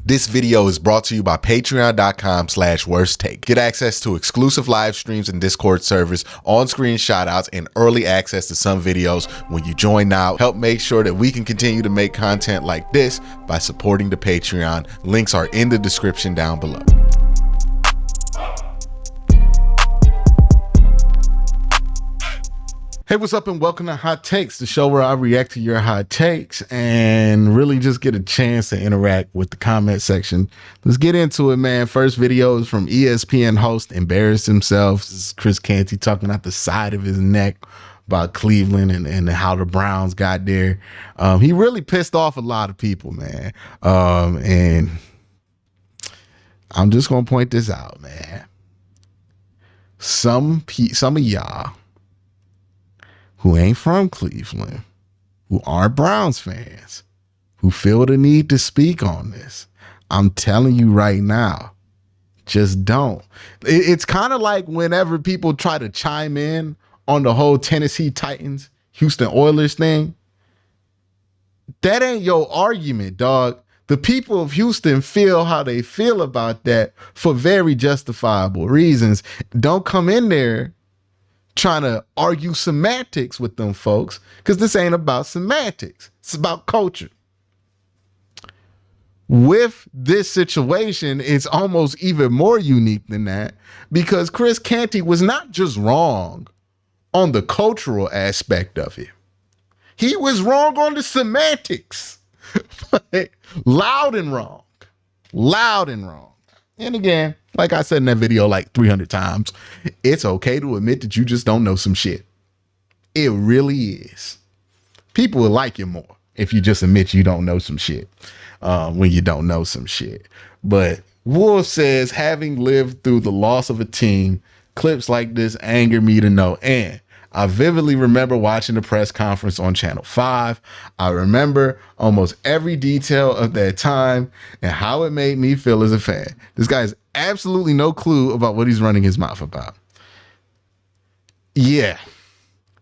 This video is brought to you by patreon.com/worsttake. Get access to exclusive live streams and Discord servers, on-screen shoutouts, and early access to some videos when you join now. Help make sure that we can continue to make content like this by supporting the Patreon. Links are in the description down below. Hey, what's up and welcome to Hot Takes, the show where I react to your hot takes and really just get a chance to interact with the comment section. Let's get into it, man. First video is from ESPN host embarrassed himself. This is Chris Canty talking out the side of his neck about Cleveland and how the Browns got there. He really pissed off a lot of people, man. And I'm just going to point this out, man. Some of y'all who ain't from Cleveland, who aren't Browns fans, who feel the need to speak on this, I'm telling you right now, just don't. It's kind of like whenever people try to chime in on the whole Tennessee Titans, Houston Oilers thing. That ain't your argument, dog. The people of Houston feel how they feel about that for very justifiable reasons. Don't come in there trying to argue semantics with them folks, because this ain't about semantics. It's about culture. With this situation, it's almost even more unique than that, because Chris Canty was not just wrong on the cultural aspect of it. He was wrong on the semantics. Loud and wrong. Loud and wrong. And again, like I said in that video like 300 times, it's okay to admit that you just don't know some shit. It really is. People will like you more if you just admit you don't know some shit when you don't know some shit. But Wolf says, having lived through the loss of a team, clips like this anger me to no end. I vividly remember watching the press conference on Channel 5. I remember almost every detail of that time and how it made me feel as a fan. This guy has absolutely no clue about what he's running his mouth about. Yeah.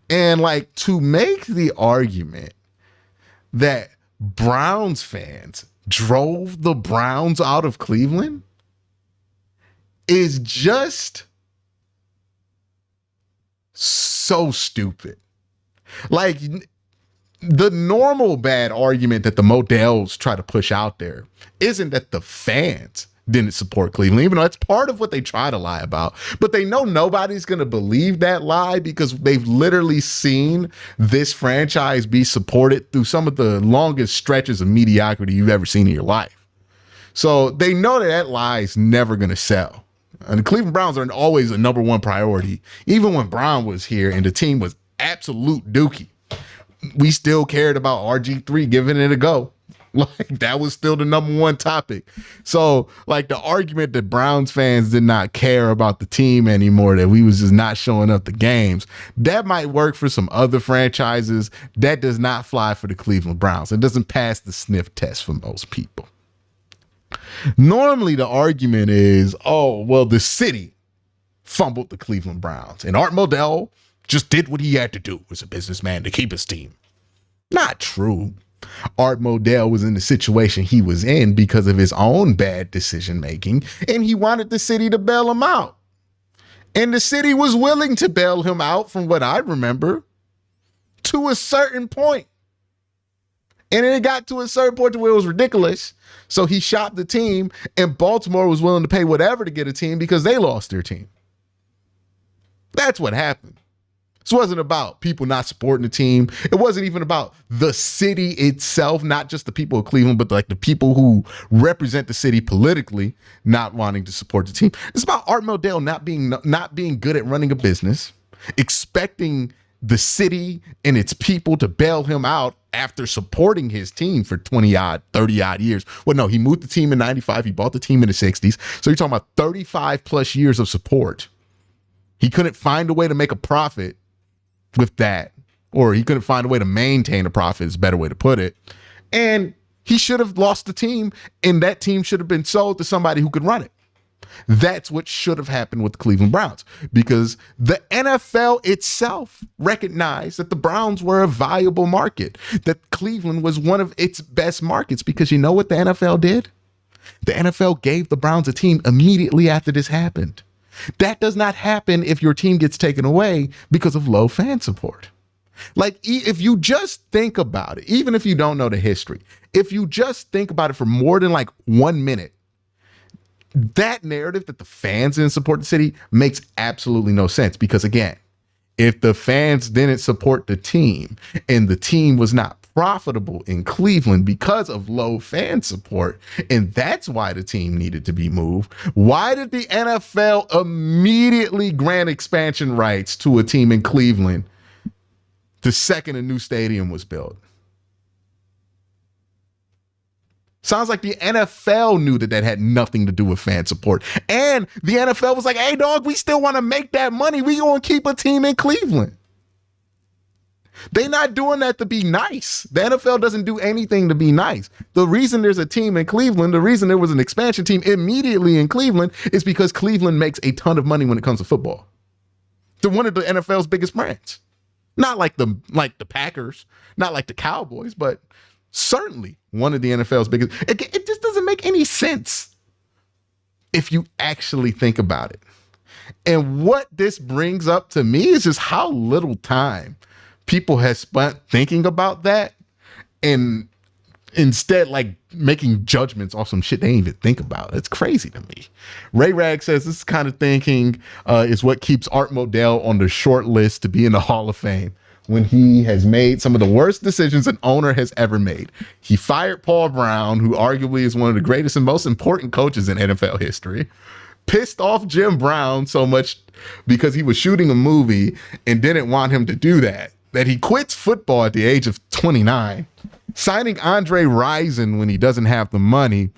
And like, to make the argument that Browns fans drove the Browns out of Cleveland is just so stupid. Like, the normal bad argument that the Modells try to push out there isn't that the fans didn't support Cleveland, even though that's part of what they try to lie about. But they know nobody's going to believe that lie because they've literally seen this franchise be supported through some of the longest stretches of mediocrity you've ever seen in your life. So they know that lie is never going to sell. And the Cleveland Browns are always a number one priority. Even when Brown was here and the team was absolute dookie, we still cared about RG3 giving it a go. Like, that was still the number one topic. So, like, the argument that Browns fans did not care about the team anymore, that we was just not showing up to games, that might work for some other franchises. That does not fly for the Cleveland Browns. It doesn't pass the sniff test for most people. Normally the argument is, oh, well, the city fumbled the Cleveland Browns and Art Modell just did what he had to do as a businessman to keep his team. Not true. Art Modell was in the situation he was in because of his own bad decision making, and he wanted the city to bail him out. And the city was willing to bail him out, from what I remember, to a certain point. And then it got to a certain point to where it was ridiculous. So he shopped the team, and Baltimore was willing to pay whatever to get a team because they lost their team. That's what happened. This wasn't about people not supporting the team. It wasn't even about the city itself, not just the people of Cleveland, but like the people who represent the city politically not wanting to support the team. It's about Art Modell not being good at running a business, expecting the city and its people to bail him out after supporting his team for 20-odd, 30-odd years. Well, no, he moved the team in 95. He bought the team in the 60s. So you're talking about 35 plus years of support. He couldn't find a way to make a profit with that, or he couldn't find a way to maintain a profit, is a better way to put it. And he should have lost the team, and that team should have been sold to somebody who could run it. That's what should have happened with the Cleveland Browns, because the NFL itself recognized that the Browns were a viable market, that Cleveland was one of its best markets, because you know what the NFL did? The NFL gave the Browns a team immediately after this happened. That does not happen if your team gets taken away because of low fan support. Like, if you just think about it, even if you don't know the history, if you just think about it for more than like 1 minute, that narrative that the fans didn't support the city makes absolutely no sense. Because again, if the fans didn't support the team and the team was not profitable in Cleveland because of low fan support, and that's why the team needed to be moved, why did the NFL immediately grant expansion rights to a team in Cleveland the second a new stadium was built? Sounds like the NFL knew that had nothing to do with fan support. And the NFL was like, hey, dog, we still want to make that money. We going to keep a team in Cleveland. They're not doing that to be nice. The NFL doesn't do anything to be nice. The reason there's a team in Cleveland, the reason there was an expansion team immediately in Cleveland is because Cleveland makes a ton of money when it comes to football. They're one of the NFL's biggest brands. Not like the Packers, not like the Cowboys, but certainly one of the NFL's biggest. It just doesn't make any sense if you actually think about it. And what this brings up to me is just how little time people have spent thinking about that, and instead like making judgments off some shit they ain't even think about. It's crazy to me. Ray Rag says this kind of thinking is what keeps Art Modell on the short list to be in the Hall of Fame, when he has made some of the worst decisions an owner has ever made. He fired Paul Brown, who arguably is one of the greatest and most important coaches in NFL history, pissed off Jim Brown so much because he was shooting a movie and didn't want him to do that he quits football at the age of 29, signing Andre Rison when he doesn't have the money.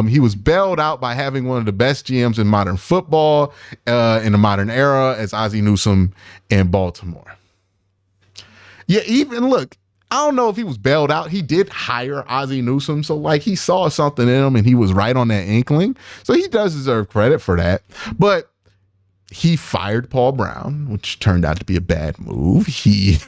He was bailed out by having one of the best GMs in modern football in the modern era as Ozzie Newsome in Baltimore. Yeah, even look, I don't know if he was bailed out. He did hire Ozzie Newsome. So like he saw something in him and he was right on that inkling. So he does deserve credit for that. But he fired Paul Brown, which turned out to be a bad move. He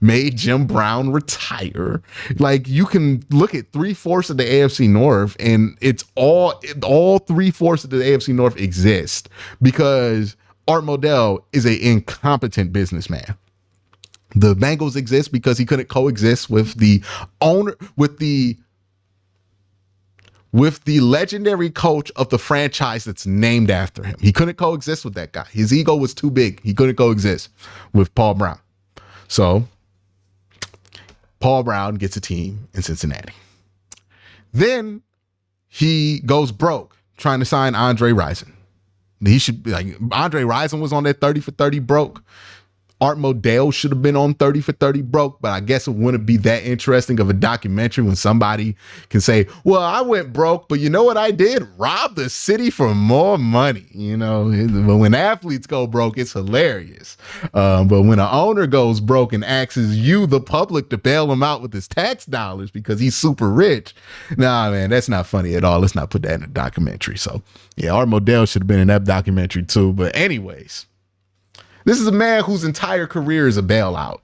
made Jim Brown retire. Like, you can look at 3/4 of the AFC North, and it's all 3/4 of the AFC North exist because Art Modell is an incompetent businessman. The Bengals exist because he couldn't coexist with the owner, with the legendary coach of the franchise that's named after him. He couldn't coexist with that guy. His ego was too big. He couldn't coexist with Paul Brown. So Paul Brown gets a team in Cincinnati. Then he goes broke trying to sign Andre Rison. He should be like, Andre Rison was on that 30 for 30 broke. Art Modell should have been on 30 for 30 broke, but I guess it wouldn't be that interesting of a documentary when somebody can say, well, I went broke, but you know what I did? Rob the city for more money. You know, when athletes go broke, it's hilarious. But when an owner goes broke and asks you, the public, to bail him out with his tax dollars because he's super rich, nah, man, that's not funny at all. Let's not put that in a documentary. So yeah, Art Modell should have been in that documentary too. But anyways, this is a man whose entire career is a bailout.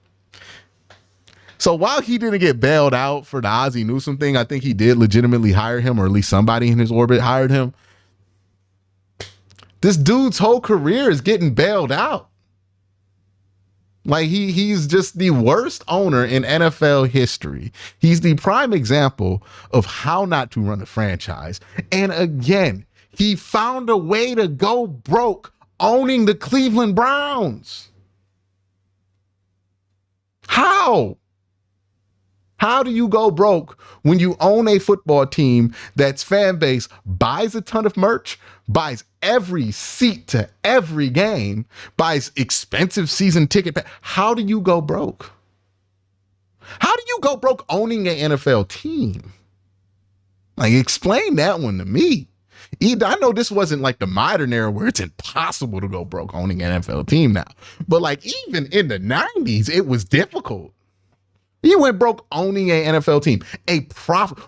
So while he didn't get bailed out for the Ozzie Newsome thing, I think he did legitimately hire him, or at least somebody in his orbit hired him. This dude's whole career is getting bailed out. Like he's just the worst owner in NFL history. He's the prime example of how not to run a franchise. And again, he found a way to go broke owning the Cleveland Browns. How? How do you go broke when you own a football team that's fan base buys a ton of merch, buys every seat to every game, buys expensive season ticket? How do you go broke? How do you go broke owning an NFL team? Like, explain that one to me. I know this wasn't like the modern era where it's impossible to go broke owning an NFL team now, but like even in the 90s, it was difficult. You went broke owning an NFL team,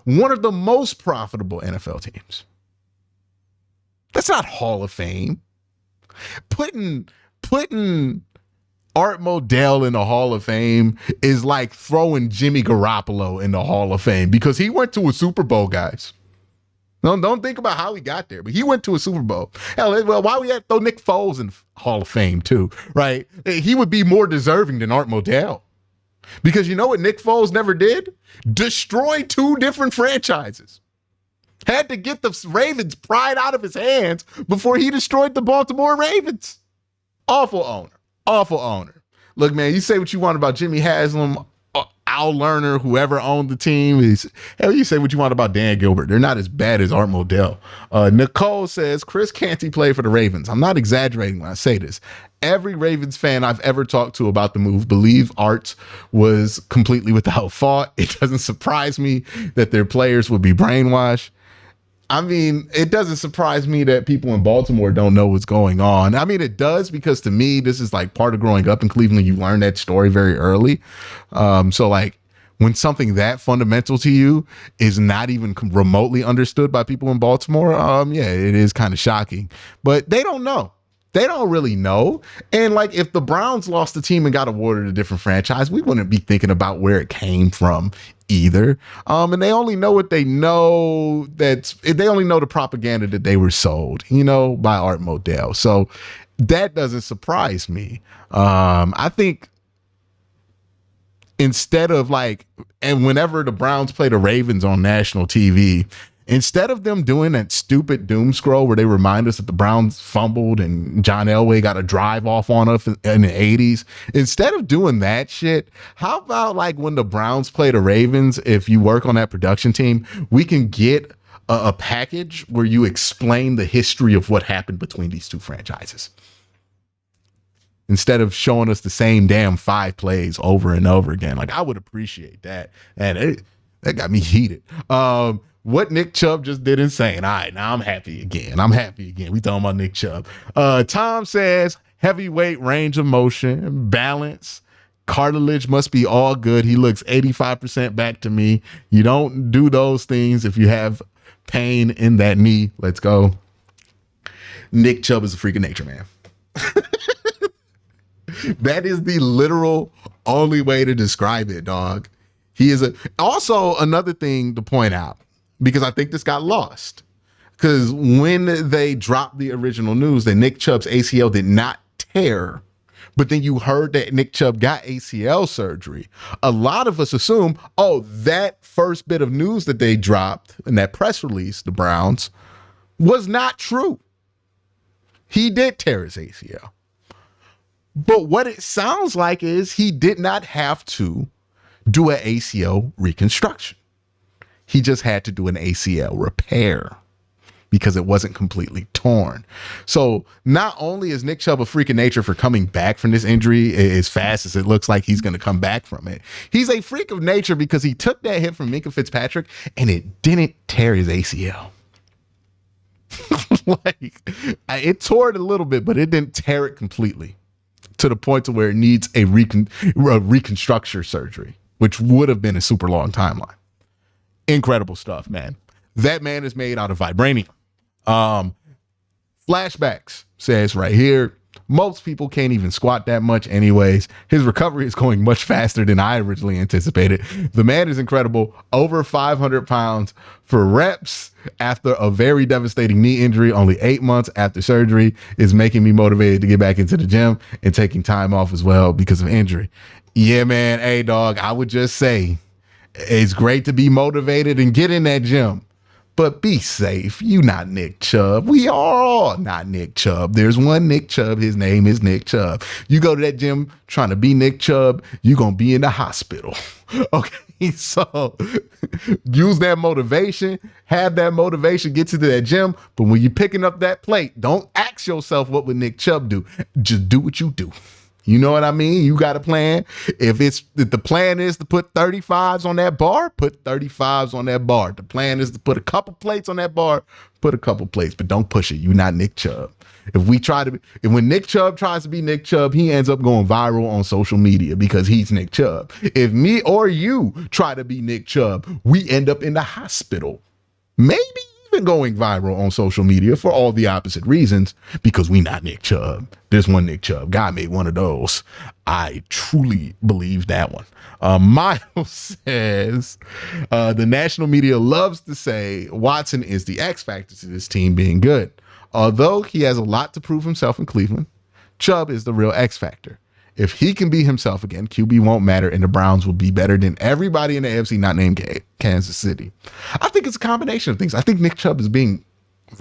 one of the most profitable NFL teams. That's not Hall of Fame. Putting Art Modell in the Hall of Fame is like throwing Jimmy Garoppolo in the Hall of Fame because he went to a Super Bowl, guys. Don't think about how he got there, but he went to a Super Bowl. Hell, well, why we had to throw Nick Foles in Hall of Fame too, right? He would be more deserving than Art Modell. Because you know what Nick Foles never did? Destroy two different franchises. Had to get the Ravens' pride out of his hands before he destroyed the Baltimore Ravens. Awful owner. Awful owner. Look, man, you say what you want about Jimmy Haslam, Al Lerner, whoever owned the team. Hell, you say what you want about Dan Gilbert. They're not as bad as Art Modell. Nicole says, Chris Canty played for the Ravens. I'm not exaggerating when I say this. Every Ravens fan I've ever talked to about the move believe Art was completely without fault. It doesn't surprise me that their players would be brainwashed. I mean, it doesn't surprise me that people in Baltimore don't know what's going on. I mean, it does, because to me, this is like part of growing up in Cleveland. You learn that story very early. So like when something that fundamental to you is not even remotely understood by people in Baltimore, yeah, it is kind of shocking. But they don't know. They don't really know. And like if the Browns lost the team and got awarded a different franchise, we wouldn't be thinking about where it came from either. And they only know what they know. They only know the propaganda that they were sold, by Art Modell. So that doesn't surprise me. I think instead of and whenever the Browns play the Ravens on national TV, instead of them doing that stupid doom scroll where they remind us that the Browns fumbled and John Elway got a drive off on us in the 80s, instead of doing that shit, how about when the Browns play the Ravens, if you work on that production team, we can get a package where you explain the history of what happened between these two franchises. Instead of showing us the same damn 5 plays over and over again. I would appreciate that. And that got me heated. What Nick Chubb just did insane. All right, now I'm happy again. We talking about Nick Chubb. Tom says, heavyweight range of motion, balance, cartilage must be all good. He looks 85% back to me. You don't do those things if you have pain in that knee. Let's go. Nick Chubb is a freak of nature, man. That is the literal only way to describe it, dog. He is also another thing to point out, because I think this got lost. Because when they dropped the original news that Nick Chubb's ACL did not tear, but then you heard that Nick Chubb got ACL surgery, a lot of us assume, that first bit of news that they dropped in that press release, the Browns, was not true. He did tear his ACL. But what it sounds like is he did not have to do an ACL reconstruction. He just had to do an ACL repair because it wasn't completely torn. So not only is Nick Chubb a freak of nature for coming back from this injury as fast as it looks like he's going to come back from it, he's a freak of nature because he took that hit from Minkah Fitzpatrick and it didn't tear his ACL. It tore it a little bit, but it didn't tear it completely to the point to where it needs a reconstruction surgery, which would have been a super long timeline. Incredible stuff, man. That man is made out of vibranium. Flashbacks says right here, most people can't even squat that much anyways. His recovery is going much faster than I originally anticipated. The man is incredible. Over 500 pounds for reps after a very devastating knee injury, only 8 months after surgery, is making me motivated to get back into the gym and taking time off as well because of injury. Yeah, man. Hey, dog, I would just say it's great to be motivated and get in that gym. But be safe. You not Nick Chubb. We are all not Nick Chubb. There's one Nick Chubb. His name is Nick Chubb. You go to that gym trying to be Nick Chubb, you're going to be in the hospital. Okay, so use that motivation. Have that motivation. Get to that gym. But when you're picking up that plate, don't ask yourself what would Nick Chubb do. Just do what you do. You know what I mean? You got a plan. If the plan is to put 35s on that bar, put 35s on that bar. The plan is to put a couple plates on that bar, put a couple plates, but don't push it. You're not Nick Chubb. When Nick Chubb tries to be Nick Chubb, he ends up going viral on social media because he's Nick Chubb. If me or you try to be Nick Chubb, we end up in the hospital. Maybe been going viral on social media for all the opposite reasons, because we not Nick Chubb. This one Nick Chubb. God made one of those. I truly believe that one. Miles says, the national media loves to say Watson is the X factor to this team being good. Although he has a lot to prove himself in Cleveland, Chubb is the real X factor. If he can be himself again, QB won't matter, and the Browns will be better than everybody in the AFC not named Kansas City. I think it's a combination of things. I think Nick Chubb is being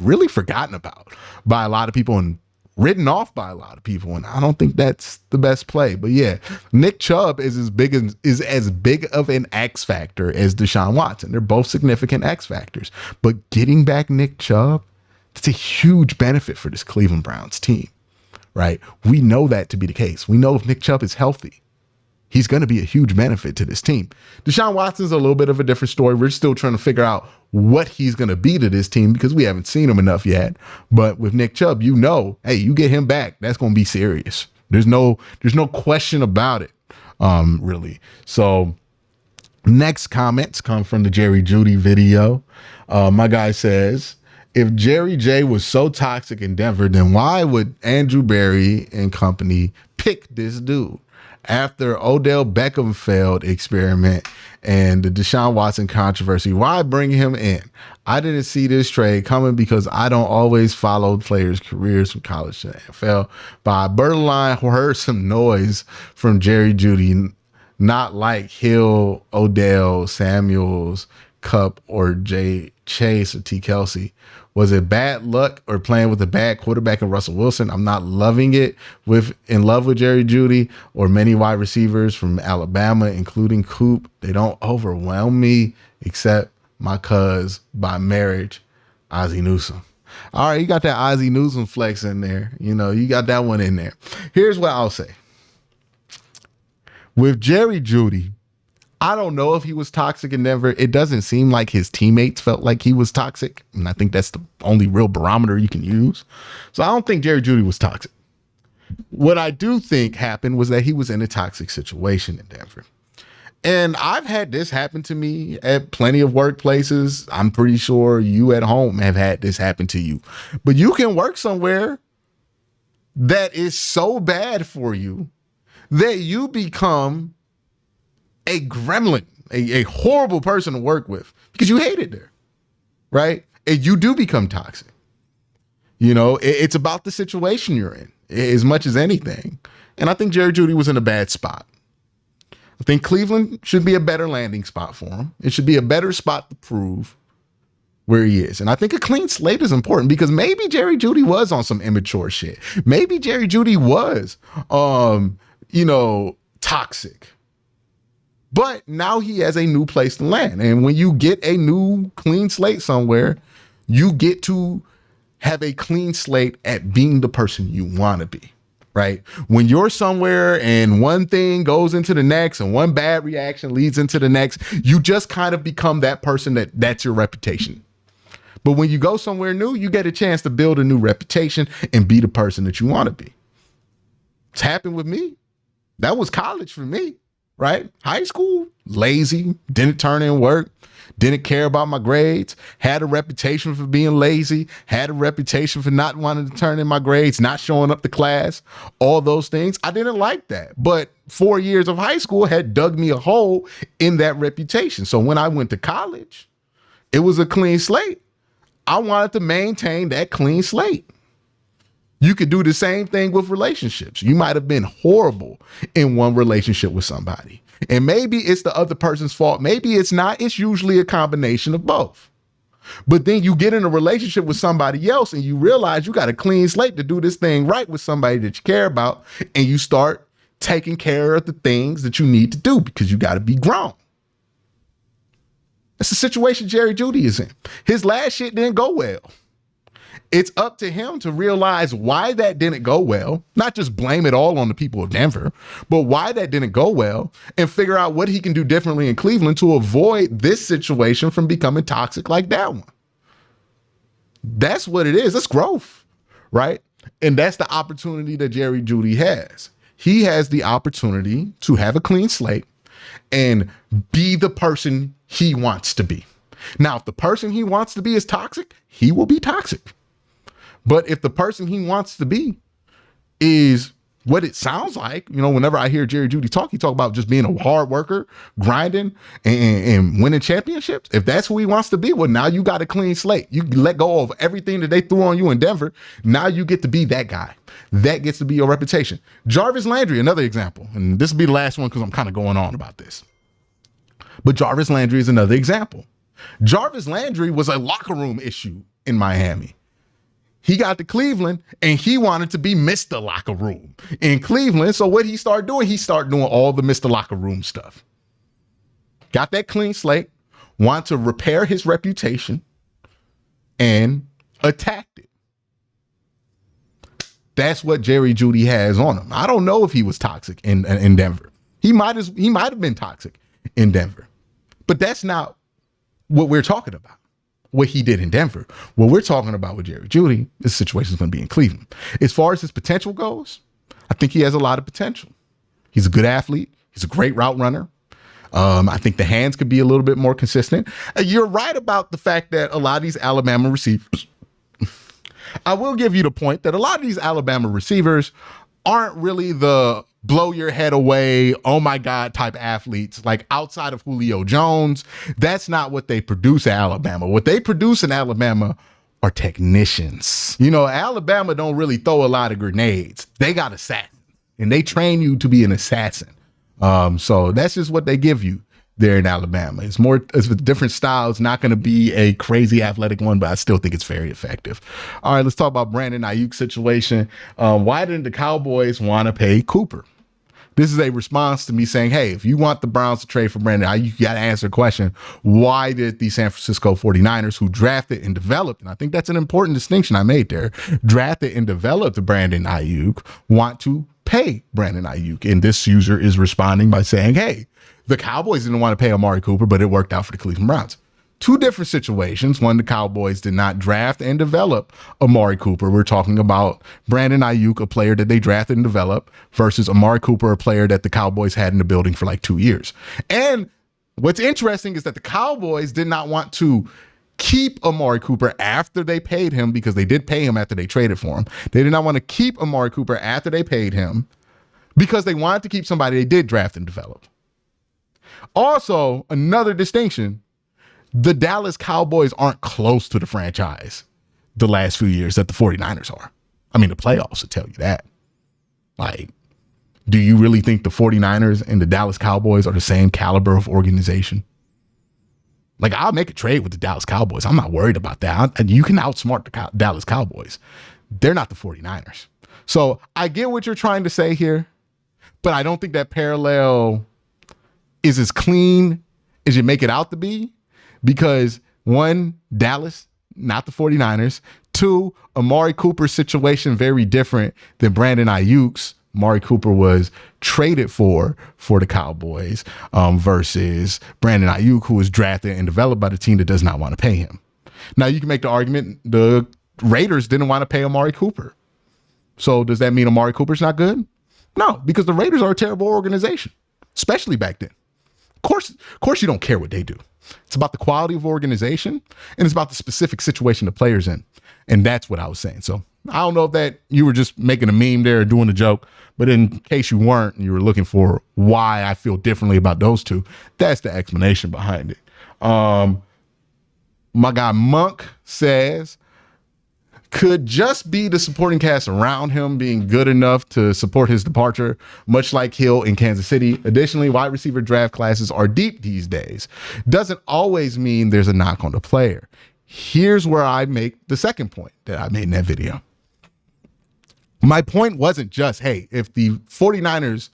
really forgotten about by a lot of people and written off by a lot of people, and I don't think that's the best play. But yeah, Nick Chubb is as big of an X factor as Deshaun Watson. They're both significant X factors. But getting back Nick Chubb, that's a huge benefit for this Cleveland Browns team, right? We know that to be the case. We know if Nick Chubb is healthy, he's going to be a huge benefit to this team. Deshaun Watson's a little bit of a different story. We're still trying to figure out what he's going to be to this team because we haven't seen him enough yet. But with Nick Chubb, you know, hey, you get him back, that's going to be serious. There's no question about it, really. So next comments come from the Jerry Jeudy video. My guy says, if Jerry J was so toxic in Denver, then why would Andrew Berry and company pick this dude? After Odell Beckham failed experiment and the Deshaun Watson controversy, why bring him in? I didn't see this trade coming because I don't always follow players' careers from college to the NFL. But I borderline heard some noise from Jerry Jeudy, not like Hill, Odell, Samuels, Cup, or Jay Chase or T. Kelsey. Was it bad luck or playing with a bad quarterback in Russell Wilson? I'm not loving it in love with Jerry Jeudy or many wide receivers from Alabama, including Coop. They don't overwhelm me except my cuz by marriage, Ozzie Newsome. All right, you got that Ozzie Newsome flex in there. You know, you got that one in there. Here's what I'll say. With Jerry Jeudy, I don't know if he was toxic in Denver. It doesn't seem like his teammates felt like he was toxic. And I think that's the only real barometer you can use. So I don't think Jerry Jeudy was toxic. What I do think happened was that he was in a toxic situation in Denver. And I've had this happen to me at plenty of workplaces. I'm pretty sure you at home have had this happen to you. But you can work somewhere that is so bad for you that you become a gremlin, a horrible person to work with because you hate it there, right? And you do become toxic. You know, it's about the situation you're in as much as anything. And I think Jerry Jeudy was in a bad spot. I think Cleveland should be a better landing spot for him. It should be a better spot to prove where he is. And I think a clean slate is important because maybe Jerry Jeudy was on some immature shit. Maybe Jerry Jeudy was, toxic. But now he has a new place to land. And when you get a new clean slate somewhere, you get to have a clean slate at being the person you want to be, right? When you're somewhere and one thing goes into the next and one bad reaction leads into the next, you just kind of become that person that's your reputation. But when you go somewhere new, you get a chance to build a new reputation and be the person that you want to be. It's happened with me. That was college for me. Right? High school, lazy, didn't turn in work, didn't care about my grades, had a reputation for being lazy, had a reputation for not wanting to turn in my grades, not showing up to class, all those things. I didn't like that. But 4 years of high school had dug me a hole in that reputation. So when I went to college, it was a clean slate. I wanted to maintain that clean slate. You could do the same thing with relationships. You might have been horrible in one relationship with somebody. And maybe it's the other person's fault. Maybe it's not. It's usually a combination of both. But then you get in a relationship with somebody else and you realize you got a clean slate to do this thing right with somebody that you care about. And you start taking care of the things that you need to do because you got to be grown. That's the situation Jerry Jeudy is in. His last shit didn't go well. It's up to him to realize why that didn't go well, not just blame it all on the people of Denver, but why that didn't go well and figure out what he can do differently in Cleveland to avoid this situation from becoming toxic like that one. That's what it is. It's growth, right? And that's the opportunity that Jerry Jeudy has. He has the opportunity to have a clean slate and be the person he wants to be. Now, if the person he wants to be is toxic, he will be toxic. But if the person he wants to be is what it sounds like, whenever I hear Jerry Jeudy talk, he talk about just being a hard worker, grinding and winning championships. If that's who he wants to be, well, now you got a clean slate. You let go of everything that they threw on you in Denver. Now you get to be that guy. That gets to be your reputation. Jarvis Landry, another example. And this will be the last one because I'm kind of going on about this. But Jarvis Landry is another example. Jarvis Landry was a locker room issue in Miami. He got to Cleveland and he wanted to be Mr. Locker Room in Cleveland. So what he started doing, all the Mr. Locker Room stuff. Got that clean slate, wanted to repair his reputation and attacked it. That's what Jerry Jeudy has on him. I don't know if he was toxic in Denver. He might have been toxic in Denver, but that's not what we're talking about. What he did in Denver. What we're talking about with Jerry Jeudy, this situation is going to be in Cleveland. As far as his potential goes, I think he has a lot of potential. He's a good athlete. He's a great route runner. I think the hands could be a little bit more consistent. You're right about the fact that a lot of these Alabama receivers, I will give you the point that a lot of these Alabama receivers aren't really the blow your head away, oh my God type athletes. Like outside of Julio Jones, that's not what they produce at Alabama. What they produce in Alabama are technicians. Alabama don't really throw a lot of grenades. They got assassins and they train you to be an assassin. So that's just what they give you there in Alabama. It's a different style. It's not going to be a crazy athletic one, but I still think it's very effective. All right, let's talk about Brandon Ayuk situation. Why didn't the Cowboys want to pay Cooper? This is a response to me saying, hey, if you want the Browns to trade for Brandon Ayuk, you got to answer the question, why did the San Francisco 49ers, who drafted and developed, and I think that's an important distinction I made there, drafted and developed Brandon Ayuk, want to pay Brandon Ayuk? And this user is responding by saying, hey, the Cowboys didn't want to pay Amari Cooper, but it worked out for the Cleveland Browns. Two different situations. One, the Cowboys did not draft and develop Amari Cooper. We're talking about Brandon Ayuk, a player that they drafted and developed, versus Amari Cooper, a player that the Cowboys had in the building for like 2 years. And what's interesting is that the Cowboys did not want to keep Amari Cooper after they paid him, because they did pay him after they traded for him. They did not want to keep Amari Cooper after they paid him because they wanted to keep somebody they did draft and develop. Also, another distinction, the Dallas Cowboys aren't close to the franchise the last few years that the 49ers are. I mean, the playoffs will tell you that. Like, do you really think the 49ers and the Dallas Cowboys are the same caliber of organization? Like, I'll make a trade with the Dallas Cowboys. I'm not worried about that. And you can outsmart the Dallas Cowboys. They're not the 49ers. So I get what you're trying to say here, but I don't think that parallel is as clean as you make it out to be, because one, Dallas, not the 49ers. Two, Amari Cooper's situation very different than Brandon Ayuk's. Amari Cooper was traded for the Cowboys versus Brandon Ayuk, who was drafted and developed by the team that does not want to pay him. Now, you can make the argument the Raiders didn't want to pay Amari Cooper. So does that mean Amari Cooper's not good? No, because the Raiders are a terrible organization, especially back then. Of course, you don't care what they do. It's about the quality of organization, and it's about the specific situation the player's in. And that's what I was saying. So I don't know if that you were just making a meme there, doing a joke, but in case you weren't, and you were looking for why I feel differently about those two, that's the explanation behind it. My guy Monk says, could just be the supporting cast around him being good enough to support his departure, much like Hill in Kansas City. Additionally, wide receiver draft classes are deep these days. Doesn't always mean there's a knock on the player. Here's where I make the second point that I made in that video. My point wasn't just, hey, if the 49ers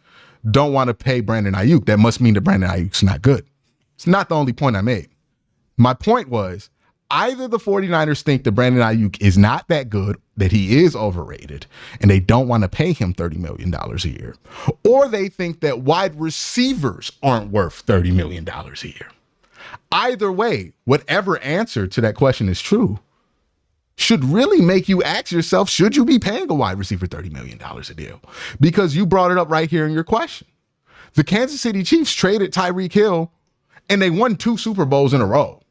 don't want to pay Brandon Ayuk, that must mean that Brandon Ayuk's not good. It's not the only point I made. My point was, either the 49ers think that Brandon Ayuk is not that good, that he is overrated, and they don't want to pay him $30 million a year, or they think that wide receivers aren't worth $30 million a year. Either way, whatever answer to that question is true should really make you ask yourself, should you be paying a wide receiver $30 million a deal? Because you brought it up right here in your question. The Kansas City Chiefs traded Tyreek Hill, and they won 2 Super Bowls in a row.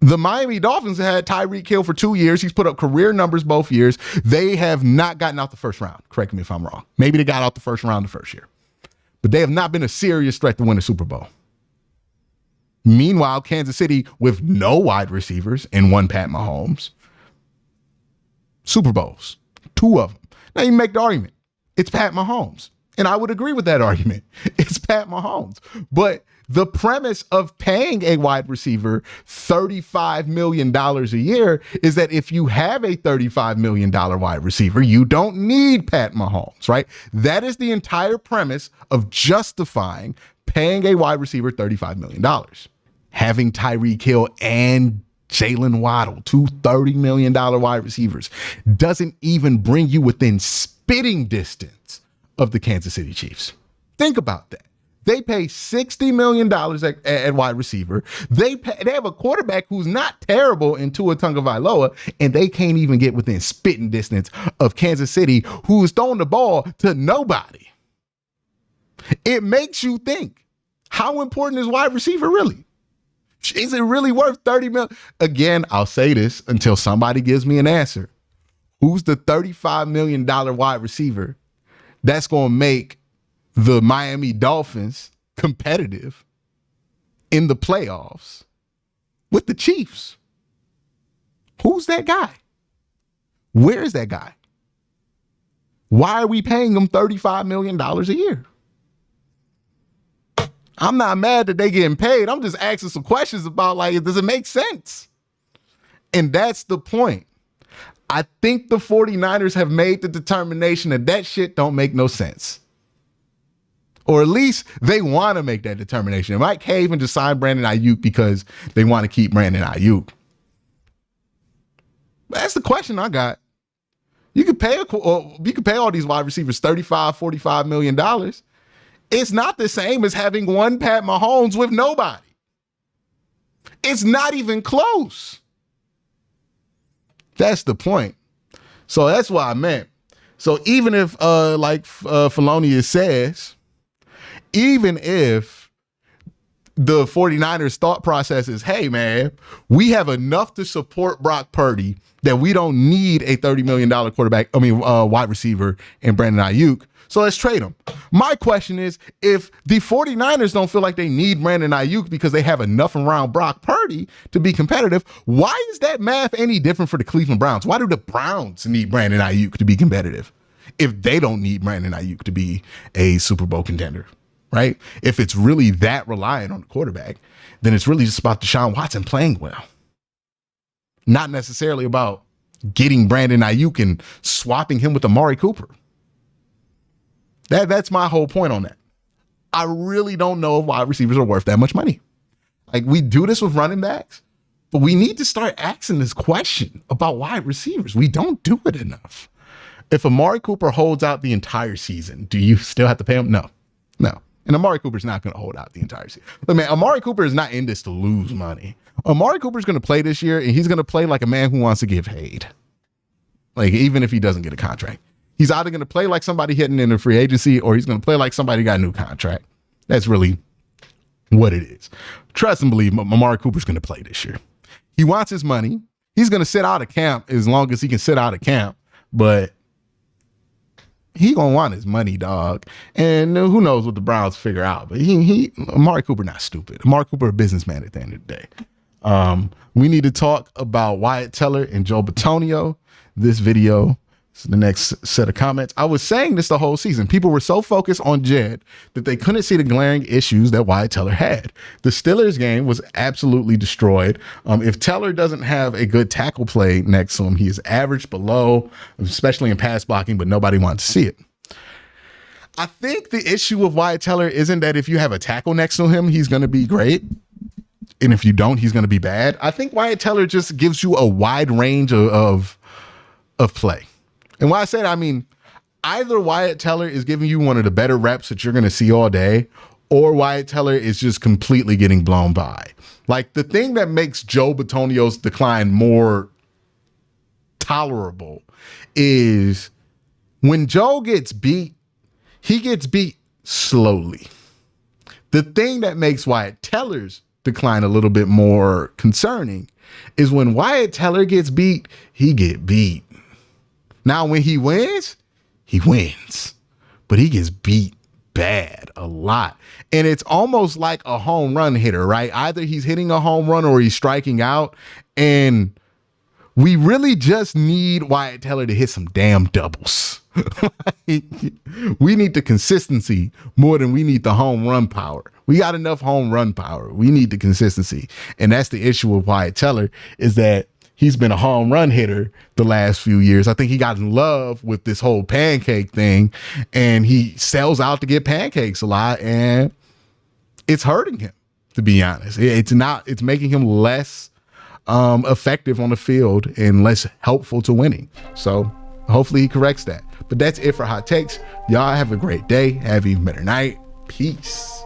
The Miami Dolphins had Tyreek Hill for 2 years. He's put up career numbers both years. They have not gotten out the first round. Correct me if I'm wrong. Maybe they got out the first round the first year. But they have not been a serious threat to win a Super Bowl. Meanwhile, Kansas City, with no wide receivers and one Pat Mahomes, Super Bowls, 2 of them. Now you make the argument, it's Pat Mahomes. And I would agree with that argument. It's Pat Mahomes. But the premise of paying a wide receiver $35 million a year is that if you have a $35 million wide receiver, you don't need Pat Mahomes, right? That is the entire premise of justifying paying a wide receiver $35 million. Having Tyreek Hill and Jalen Waddle, 2 $30 million wide receivers, doesn't even bring you within spitting distance of the Kansas City Chiefs. Think about that. They pay $60 million at wide receiver. They have a quarterback who's not terrible in Tua Tagovailoa, and they can't even get within spitting distance of Kansas City, who's throwing the ball to nobody. It makes you think, how important is wide receiver really? Is it really worth $30 million? Again, I'll say this until somebody gives me an answer. Who's the $35 million wide receiver that's going to make the Miami Dolphins competitive in the playoffs with the Chiefs? Who's that guy? Where is that guy? Why are we paying him $35 million a year? I'm not mad that they getting paid. I'm just asking some questions about, like, does it make sense? And that's the point. I think the 49ers have made the determination that shit don't make no sense. Or at least they want to make that determination. They might cave and just sign Brandon Ayuk because they want to keep Brandon Ayuk. That's the question I got. You could pay all these wide receivers $35, $45 million. It's not the same as having one Pat Mahomes with nobody. It's not even close. That's the point. So that's what I meant. So even if, like Felonius says, even if the 49ers thought process is, hey, man, we have enough to support Brock Purdy that we don't need a $30 million wide receiver in Brandon Ayuk. So let's trade him. My question is, if the 49ers don't feel like they need Brandon Ayuk because they have enough around Brock Purdy to be competitive, why is that math any different for the Cleveland Browns? Why do the Browns need Brandon Ayuk to be competitive if they don't need Brandon Ayuk to be a Super Bowl contender, right? If it's really that reliant on the quarterback, then it's really just about Deshaun Watson playing well. Not necessarily about getting Brandon Ayuk and swapping him with Amari Cooper. That's my whole point on that. I really don't know if wide receivers are worth that much money. Like, we do this with running backs, but we need to start asking this question about wide receivers. We don't do it enough. If Amari Cooper holds out the entire season, do you still have to pay him? No. And Amari Cooper's not going to hold out the entire season. But man, Amari Cooper is not in this to lose money. Amari Cooper's going to play this year, and he's going to play like a man who wants to get paid. Like, even if he doesn't get a contract. He's either going to play like somebody hitting in the free agency, or he's going to play like somebody got a new contract. That's really what it is. Trust and believe, Amari Cooper's going to play this year. He wants his money. He's going to sit out of camp as long as he can sit out of camp, but he going to want his money, dog. And who knows what the Browns figure out, but Amari Cooper not stupid. Amari Cooper a businessman at the end of the day. We need to talk about Wyatt Teller and Joe Bitonio. This video, the next set of comments. I was saying this the whole season. People were so focused on Jed that they couldn't see the glaring issues that Wyatt Teller had. The Steelers game was absolutely destroyed. If Teller doesn't have a good tackle play next to him, he is average below, especially in pass blocking, but nobody wants to see it. I think the issue with Wyatt Teller isn't that if you have a tackle next to him, he's going to be great. And if you don't, he's going to be bad. I think Wyatt Teller just gives you a wide range of play. And when I say that, I mean, either Wyatt Teller is giving you one of the better reps that you're going to see all day, or Wyatt Teller is just completely getting blown by. Like, the thing that makes Joe Bitonio's decline more tolerable is when Joe gets beat, he gets beat slowly. The thing that makes Wyatt Teller's decline a little bit more concerning is when Wyatt Teller gets beat, he get beat. Now, when he wins, but he gets beat bad a lot. And it's almost like a home run hitter, right? Either he's hitting a home run or he's striking out. And we really just need Wyatt Teller to hit some damn doubles. We need the consistency more than we need the home run power. We got enough home run power. We need the consistency. And that's the issue with Wyatt Teller, is that he's been a home run hitter the last few years. I think he got in love with this whole pancake thing, and he sells out to get pancakes a lot, and it's hurting him, to be honest. It's making him less effective on the field and less helpful to winning. So hopefully he corrects that. But that's it for Hot Takes. Y'all have a great day. Have an even better night. Peace.